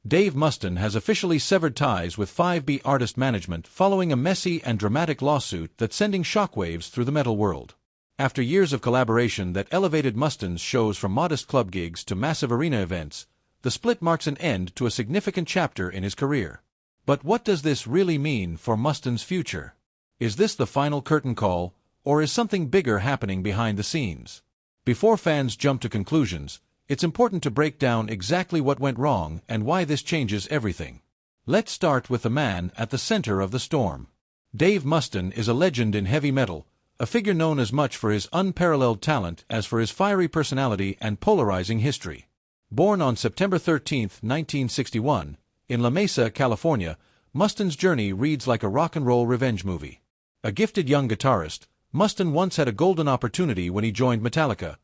Dave Mustaine has officially severed ties with 5B Artist Management following a messy and dramatic lawsuit that's sending shockwaves through the metal world. After years of collaboration that elevated Mustaine's shows from modest club gigs to massive arena events, the split marks an end to a significant chapter in his career. But what does this really mean for Mustaine's future? Is this the final curtain call, or is something bigger happening behind the scenes? Before fans jump to conclusions, it's important to break down exactly what went wrong and why this changes everything. Let's start with the man at the center of the storm. Dave Mustaine is a legend in heavy metal, a figure known as much for his unparalleled talent as for his fiery personality and polarizing history. Born on September 13, 1961, in La Mesa, California, Mustaine's journey reads like a rock and roll revenge movie. A gifted young guitarist, Mustaine once had a golden opportunity when he joined Metallica,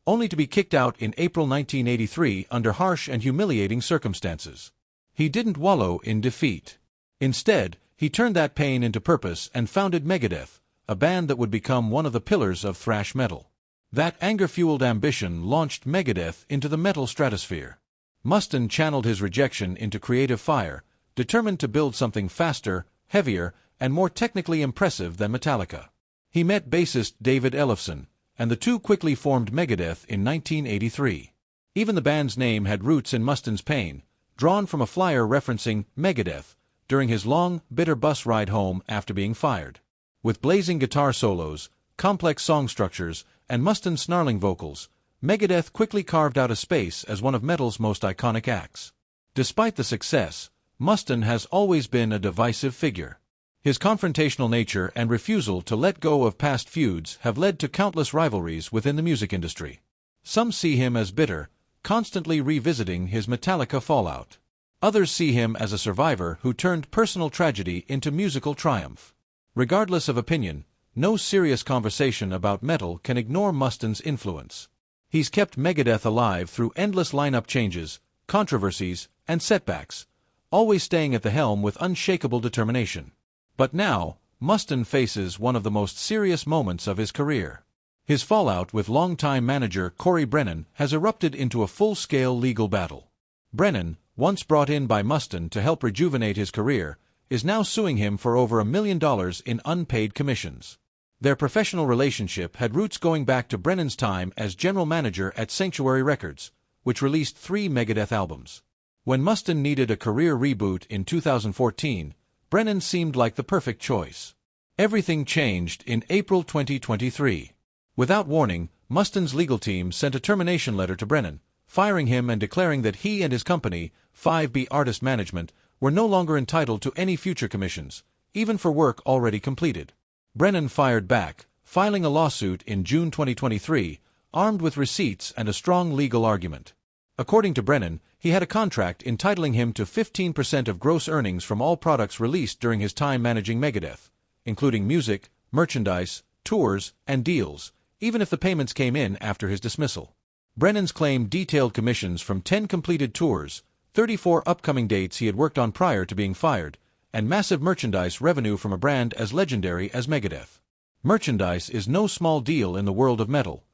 only to be kicked out in April 1983 under harsh and humiliating circumstances. He didn't wallow in defeat. Instead, he turned that pain into purpose and founded Megadeth, a band that would become one of the pillars of thrash metal. That anger-fueled ambition launched Megadeth into the metal stratosphere. Mustaine channeled his rejection into creative fire, determined to build something faster, heavier, and more technically impressive than Metallica. He met bassist David Ellefson, and the two quickly formed Megadeth in 1983. Even the band's name had roots in Mustaine's pain, drawn from a flyer referencing Megadeth during his long, bitter bus ride home after being fired. With blazing guitar solos, complex song structures, and Mustaine's snarling vocals, Megadeth quickly carved out a space as one of metal's most iconic acts. Despite the success, Mustaine has always been a divisive figure. His confrontational nature and refusal to let go of past feuds have led to countless rivalries within the music industry. Some see him as bitter, constantly revisiting his Metallica fallout. Others see him as a survivor who turned personal tragedy into musical triumph. Regardless of opinion, no serious conversation about metal can ignore Mustaine's influence. He's kept Megadeth alive through endless lineup changes, controversies, and setbacks, always staying at the helm with unshakable determination. But now, Mustaine faces one of the most serious moments of his career. His fallout with longtime manager Corey Brennan has erupted into a full-scale legal battle. Brennan, once brought in by Mustaine to help rejuvenate his career, is now suing him for over $1 million in unpaid commissions. Their professional relationship had roots going back to Brennan's time as general manager at Sanctuary Records, which released 3 Megadeth albums. When Mustaine needed a career reboot in 2014, Brennan seemed like the perfect choice. Everything changed in April 2023. Without warning, Mustaine's legal team sent a termination letter to Brennan, firing him and declaring that he and his company, 5B Artist Management, were no longer entitled to any future commissions, even for work already completed. Brennan fired back, filing a lawsuit in June 2023, armed with receipts and a strong legal argument. According to Brennan, he had a contract entitling him to 15% of gross earnings from all products released during his time managing Megadeth, including music, merchandise, tours, and deals, even if the payments came in after his dismissal. Brennan's claim detailed commissions from 10 completed tours, 34 upcoming dates he had worked on prior to being fired, and massive merchandise revenue from a brand as legendary as Megadeth. Merchandise is no small deal in the world of metal.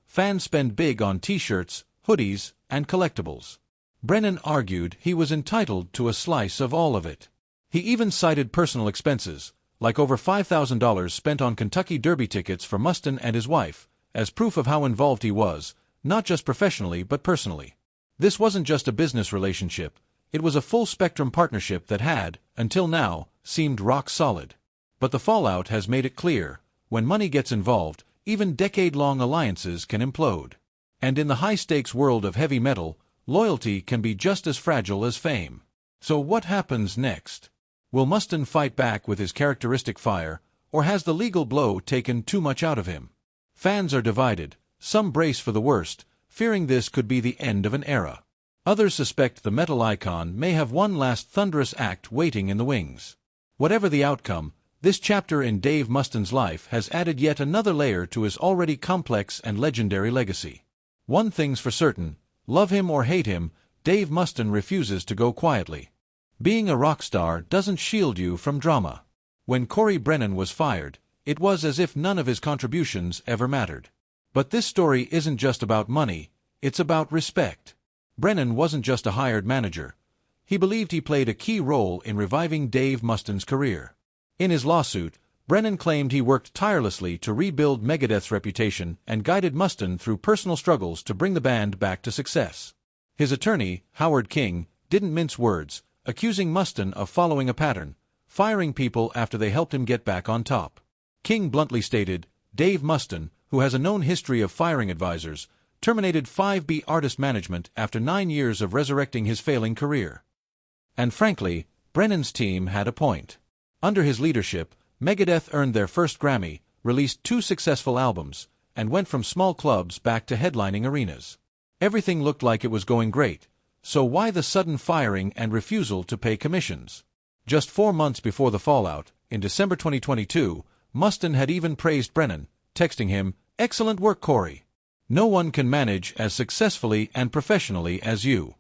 Fans spend big on t-shirts, hoodies, and collectibles. Brennan argued he was entitled to a slice of all of it. He even cited personal expenses, like over $5,000 spent on Kentucky Derby tickets for Mustaine and his wife, as proof of how involved he was, not just professionally but personally. This wasn't just a business relationship, it was a full-spectrum partnership that had, until now, seemed rock solid. But the fallout has made it clear, when money gets involved, even decade-long alliances can implode. And in the high-stakes world of heavy metal, loyalty can be just as fragile as fame. So what happens next? Will Mustaine fight back with his characteristic fire, or has the legal blow taken too much out of him? Fans are divided, some brace for the worst, fearing this could be the end of an era. Others suspect the metal icon may have one last thunderous act waiting in the wings. Whatever the outcome, this chapter in Dave Mustaine's life has added yet another layer to his already complex and legendary legacy. One thing's for certain, love him or hate him, Dave Mustaine refuses to go quietly. Being a rock star doesn't shield you from drama. When Corey Brennan was fired, it was as if none of his contributions ever mattered. But this story isn't just about money, it's about respect. Brennan wasn't just a hired manager. He believed he played a key role in reviving Dave Mustaine's career. In his lawsuit, Brennan claimed he worked tirelessly to rebuild Megadeth's reputation and guided Mustaine through personal struggles to bring the band back to success. His attorney, Howard King, didn't mince words, accusing Mustaine of following a pattern, firing people after they helped him get back on top. King bluntly stated, Dave Mustaine, who has a known history of firing advisors, terminated 5B artist management after 9 years of resurrecting his failing career. And frankly, Brennan's team had a point. Under his leadership, Megadeth earned their first Grammy, released 2 successful albums, and went from small clubs back to headlining arenas. Everything looked like it was going great, so why the sudden firing and refusal to pay commissions? Just 4 months before the fallout, in December 2022, Mustaine had even praised Brennan, texting him, "Excellent work, Corey. No one can manage as successfully and professionally as you."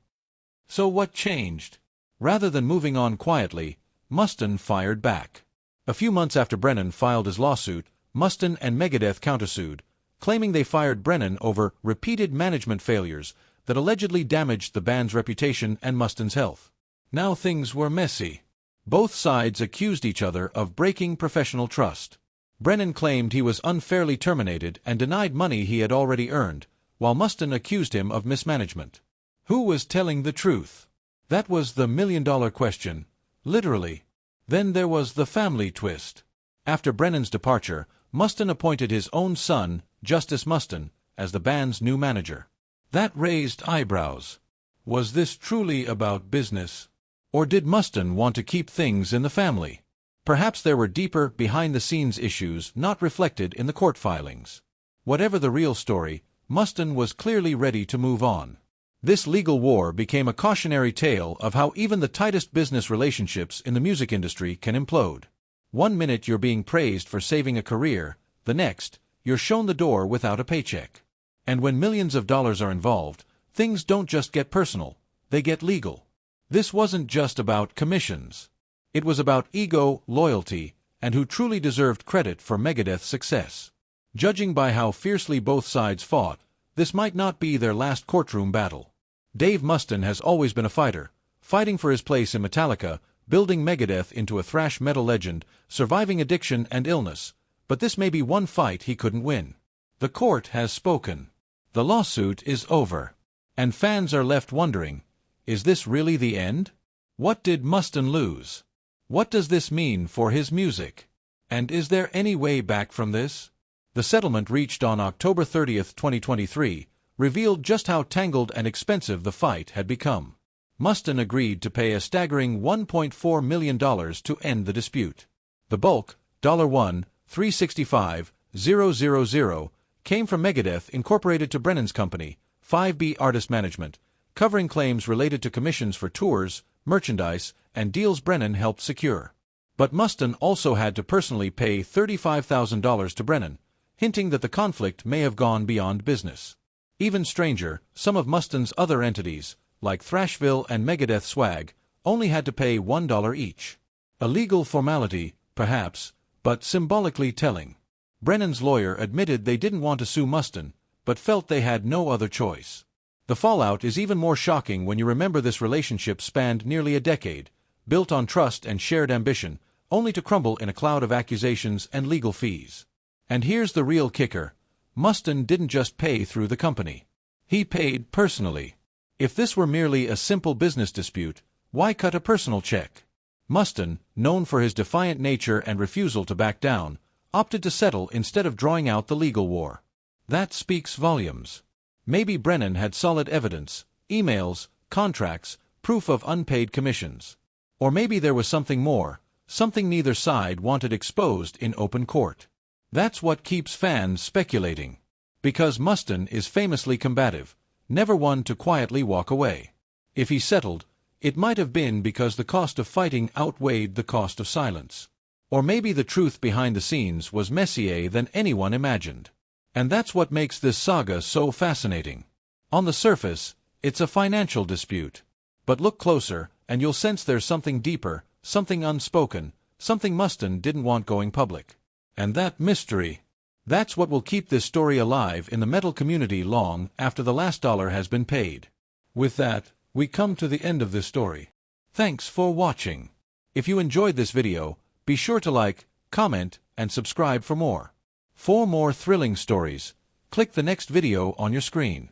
So what changed? Rather than moving on quietly, Mustaine fired back. A few months after Brennan filed his lawsuit, Mustaine and Megadeth countersued, claiming they fired Brennan over repeated management failures that allegedly damaged the band's reputation and Mustaine's health. Now things were messy. Both sides accused each other of breaking professional trust. Brennan claimed he was unfairly terminated and denied money he had already earned, while Mustaine accused him of mismanagement. Who was telling the truth? That was the million-dollar question, literally. Then there was the family twist. After Brennan's departure, Mustaine appointed his own son, Justice Mustaine, as the band's new manager. That raised eyebrows. Was this truly about business? Or did Mustaine want to keep things in the family? Perhaps there were deeper, behind-the-scenes issues not reflected in the court filings. Whatever the real story, Mustaine was clearly ready to move on. This legal war became a cautionary tale of how even the tightest business relationships in the music industry can implode. One minute you're being praised for saving a career, the next, you're shown the door without a paycheck. And when millions of dollars are involved, things don't just get personal, they get legal. This wasn't just about commissions. It was about ego, loyalty, and who truly deserved credit for Megadeth's success. Judging by how fiercely both sides fought, this might not be their last courtroom battle. Dave Mustaine has always been a fighter, fighting for his place in Metallica, building Megadeth into a thrash metal legend, surviving addiction and illness, but this may be one fight he couldn't win. The court has spoken. The lawsuit is over. And fans are left wondering, is this really the end? What did Mustaine lose? What does this mean for his music? And is there any way back from this? The settlement reached on October 30, 2023, revealed just how tangled and expensive the fight had become. Mustaine agreed to pay a staggering $1.4 million to end the dispute. The bulk, $1,365,000, came from Megadeth Incorporated to Brennan's company, 5B Artist Management, covering claims related to commissions for tours, merchandise, and deals Brennan helped secure. But Mustaine also had to personally pay $35,000 to Brennan, hinting that the conflict may have gone beyond business. Even stranger, some of Mustaine's other entities, like Thrashville and Megadeth Swag, only had to pay $1 each. A legal formality, perhaps, but symbolically telling. Brennan's lawyer admitted they didn't want to sue Mustaine, but felt they had no other choice. The fallout is even more shocking when you remember this relationship spanned nearly a decade, built on trust and shared ambition, only to crumble in a cloud of accusations and legal fees. And here's the real kicker. Mustaine didn't just pay through the company. He paid personally. If this were merely a simple business dispute, why cut a personal check? Mustaine, known for his defiant nature and refusal to back down, opted to settle instead of drawing out the legal war. That speaks volumes. Maybe Brennan had solid evidence, emails, contracts, proof of unpaid commissions. Or maybe there was something more, something neither side wanted exposed in open court. That's what keeps fans speculating. Because Mustaine is famously combative, never one to quietly walk away. If he settled, it might have been because the cost of fighting outweighed the cost of silence. Or maybe the truth behind the scenes was messier than anyone imagined. And that's what makes this saga so fascinating. On the surface, it's a financial dispute. But look closer, and you'll sense there's something deeper, something unspoken, something Mustaine didn't want going public. And that mystery, that's what will keep this story alive in the metal community long after the last dollar has been paid. With that, we come to the end of this story. Thanks for watching. If you enjoyed this video, be sure to like, comment, and subscribe for more. For more thrilling stories, click the next video on your screen.